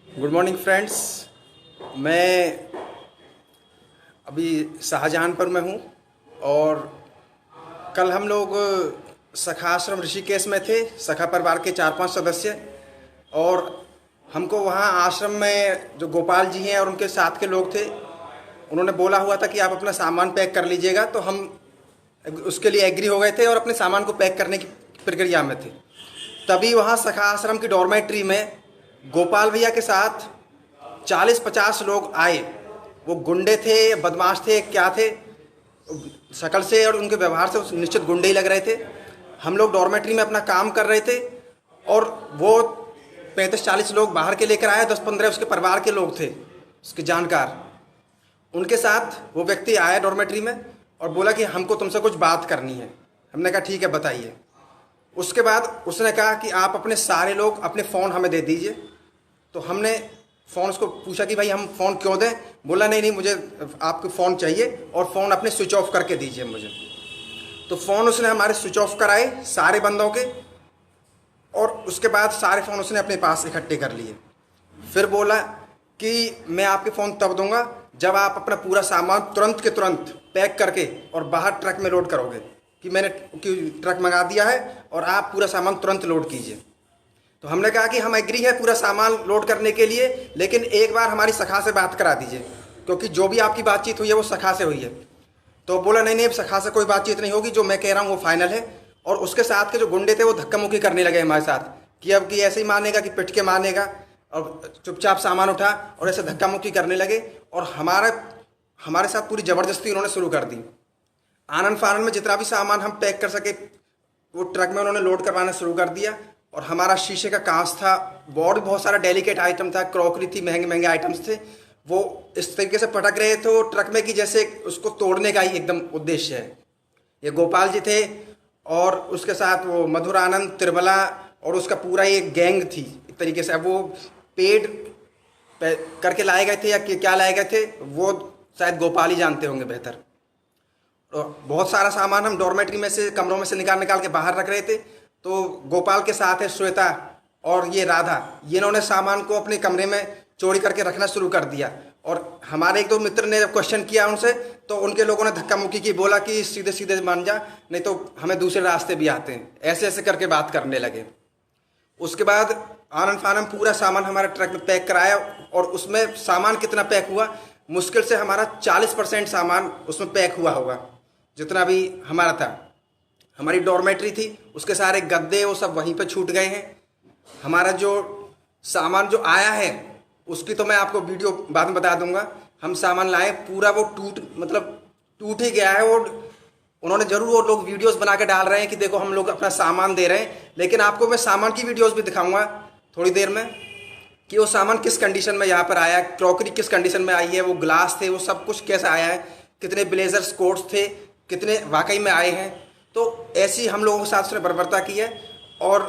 Good morning friends. मैं अभी शाहजहांपुर में हूँ और कल हम लोग सखा आश्रम ऋषिकेश में थे। सखा परिवार के 4-5 सदस्य और हमको वहाँ आश्रम में जो गोपाल जी हैं और उनके साथ के लोग थे, उन्होंने बोला हुआ था कि आप अपना सामान पैक कर लीजिएगा। तो हम उसके लिए एग्री हो गए थे और अपने सामान को पैक करने की प्रक्रिया में थे। तभी वहाँ सखा आश्रम की डॉर्मेट्री में गोपाल भैया के साथ 40-50 लोग आए। वो गुंडे थे, बदमाश थे, क्या थे, शक्ल से और उनके व्यवहार से निश्चित गुंडे ही लग रहे थे। हम लोग डॉर्मेट्री में अपना काम कर रहे थे और वो 35-40 लोग बाहर के लेकर आए। 10-15 उसके परिवार के लोग थे, उसके जानकार। उनके साथ वो व्यक्ति आया डॉर्मेट्री में और बोला कि हमको तुमसे कुछ बात करनी है। हमने कहा ठीक है, बताइए। उसके बाद उसने कहा कि आप अपने सारे लोग अपने फ़ोन हमें दे दीजिए। तो हमने फ़ोन उसको पूछा कि भाई हम फ़ोन क्यों दें। बोला नहीं, मुझे आपके फ़ोन चाहिए और फ़ोन अपने स्विच ऑफ करके दीजिए मुझे। तो फ़ोन उसने हमारे स्विच ऑफ कराए सारे बंदों के और उसके बाद सारे फ़ोन उसने अपने पास इकट्ठे कर लिए। फिर बोला कि मैं आपके फ़ोन तब दूंगा जब आप अपना पूरा सामान तुरंत के तुरंत पैक करके और बाहर ट्रक में लोड करोगे, कि मैंने ट्रक मंगा दिया है और आप पूरा सामान तुरंत लोड कीजिए। तो हमने कहा कि हम एग्री है पूरा सामान लोड करने के लिए, लेकिन एक बार हमारी सखा से बात करा दीजिए, क्योंकि जो भी आपकी बातचीत हुई है वो सखा से हुई है। तो बोला नहीं, सखा से कोई बातचीत नहीं होगी, जो मैं कह रहा हूँ वो फाइनल है। और उसके साथ के जो गुंडे थे वो धक्का मुक्की करने लगे हमारे साथ कि अब कि ऐसे ही मानेगा कि पिट के मानेगा, और चुपचाप सामान उठा और ऐसे धक्का मुक्की करने लगे। और हमारे साथ पूरी ज़बरदस्ती उन्होंने शुरू कर दी। आनन फानन में जितना भी सामान हम पैक कर सके वो ट्रक में उन्होंने लोड करवाना शुरू कर दिया। और हमारा शीशे का कांच था, और भी बहुत सारा डेलिकेट आइटम था, क्रॉकरी थी, महंगे महंगे आइटम्स थे। वो इस तरीके से पटक रहे थे ट्रक में कि जैसे उसको तोड़ने का ही एकदम उद्देश्य है। ये गोपाल जी थे और उसके साथ वो मधुर आनंद, त्रिबला और उसका पूरा ये गैंग थी एक तरीके से। अब वो पेड करके लाए गए थे या क्या लाए गए थे वो शायद गोपाल ही जानते होंगे बेहतर। बहुत सारा सामान हम डॉर्मेट्री में से, कमरों में से निकाल निकाल के बाहर रख रहे थे। तो गोपाल के साथ है श्वेता और ये राधा, ये इन्होंने सामान को अपने कमरे में चोरी करके रखना शुरू कर दिया। और हमारे एक दो मित्र ने जब क्वेश्चन किया उनसे तो उनके लोगों ने धक्का मुक्की की, बोला कि सीधे सीधे मान जा, नहीं तो हमें दूसरे रास्ते भी आते हैं। ऐसे ऐसे करके बात करने लगे। उसके बाद आनंद फानन पूरा सामान हमारे ट्रक में पैक कराया और उसमें सामान कितना पैक हुआ, मुश्किल से हमारा 40% सामान उसमें पैक हुआ होगा, जितना भी हमारा था। हमारी डॉर्मेट्री थी, उसके सारे गद्दे वो सब वहीं पे छूट गए हैं। हमारा जो सामान जो आया है उसकी तो मैं आपको वीडियो बाद में बता दूंगा। हम सामान लाए पूरा वो टूट ही गया है। और उन्होंने जरूर वो लोग वीडियोस बना के डाल रहे हैं कि देखो हम लोग अपना सामान दे रहे हैं, लेकिन आपको मैं सामान की वीडियोस भी दिखाऊंगा थोड़ी देर में कि वो सामान किस कंडीशन में यहाँ पर आया है, क्रॉकरी किस कंडीशन में आई है, वो ग्लास थे, वो सब कुछ कैसा आया है, कितने ब्लेजर्स कोट्स थे, कितने वाकई में आए हैं। तो ऐसी हम लोगों के साथ उसने बर्बरता की है। और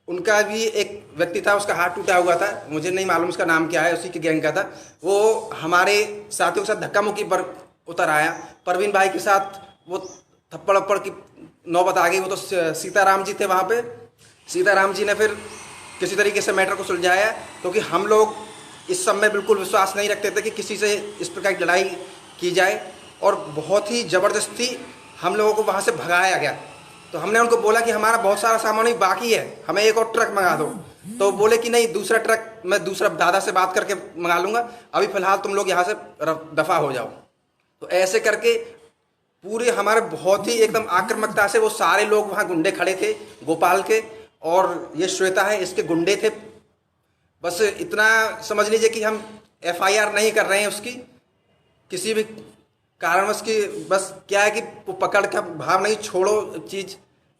उनका भी एक व्यक्ति था, उसका हाथ टूटा हुआ था, मुझे नहीं मालूम उसका नाम क्या है, उसी के गैंग का था। वो हमारे साथियों के साथ धक्का मुक्की पर उतर आया। परवीन भाई के साथ वो थप्पड़ अप्पड़ की नौबत आ गई। वो तो सीताराम जी थे वहाँ पे। सीताराम जी ने फिर किसी तरीके से मैटर को सुलझाया, क्योंकि हम लोग इस सब में बिल्कुल विश्वास नहीं रखते थे कि किसी से इस प्रकार की लड़ाई की जाए। और बहुत ही ज़बरदस्ती हम लोगों को वहाँ से भगाया गया। तो हमने उनको बोला कि हमारा बहुत सारा सामान ही बाकी है, हमें एक और ट्रक मंगा दो। तो बोले कि नहीं, दूसरा ट्रक मैं दूसरा दादा से बात करके मंगा लूँगा, अभी फ़िलहाल तुम लोग यहाँ से दफ़ा हो जाओ। तो ऐसे करके पूरे हमारे बहुत ही एकदम आक्रामकता से वो सारे लोग वहाँ गुंडे खड़े थे गोपाल के, और ये श्वेता है इसके गुंडे थे। बस इतना समझ लीजिए कि हम FIR नहीं कर रहे हैं उसकी किसी भी कारणवश की। बस क्या है कि वो पकड़ का भाव नहीं, छोड़ो चीज़,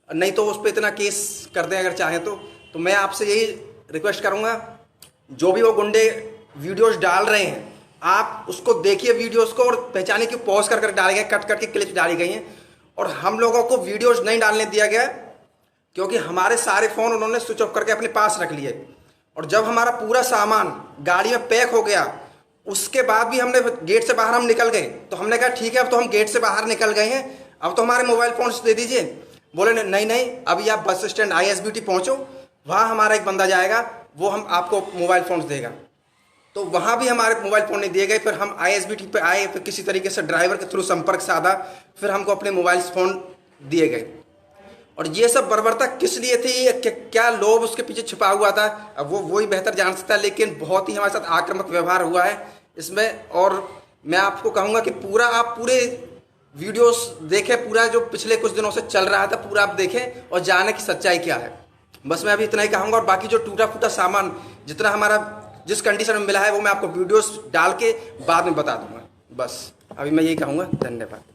नहीं तो उस पर इतना केस कर दें अगर चाहें तो मैं आपसे यही रिक्वेस्ट करूँगा, जो भी वो गुंडे वीडियोस डाल रहे हैं आप उसको देखिए वीडियोस को, और पहचाने की पॉज कर डाले गए, कट कट के क्लिप्स डाली गई हैं। और हम लोगों को वीडियोस नहीं डालने दिया गया क्योंकि हमारे सारे फ़ोन उन्होंने स्विच ऑफ करके अपने पास रख लिए। और जब हमारा पूरा सामान गाड़ी में पैक हो गया उसके बाद भी हमने गेट से बाहर हम निकल गए। तो हमने कहा ठीक है, अब तो हम गेट से बाहर निकल गए हैं, अब तो हमारे मोबाइल फ़ोन दे दीजिए। बोले नहीं, अभी आप बस स्टैंड ISBT पहुँचो, वहाँ हमारा एक बंदा जाएगा, वो हम आपको मोबाइल फ़ोन देगा। तो वहाँ भी हमारे मोबाइल फ़ोन नहीं दिए गए। फिर हम ISBT पे आए, फिर किसी तरीके से ड्राइवर के थ्रू संपर्क साधा, फिर हमको अपने मोबाइल फ़ोन दिए गए। और ये सब बर्बरता किस लिए थी, क्या लोभ उसके पीछे छिपा हुआ था, अब वो वही बेहतर जान सकता है। लेकिन बहुत ही हमारे साथ आक्रामक व्यवहार हुआ है इसमें। और मैं आपको कहूँगा कि आप पूरे वीडियोस देखें, पूरा जो पिछले कुछ दिनों से चल रहा था पूरा आप देखें और जाने की सच्चाई क्या है। बस मैं अभी इतना ही कहूँगा। और बाकी जो टूटा फूटा सामान जितना हमारा जिस कंडीशन में मिला है वो मैं आपको वीडियोस डाल के बाद में बता दूंगा। बस अभी मैं यही कहूँगा। धन्यवाद।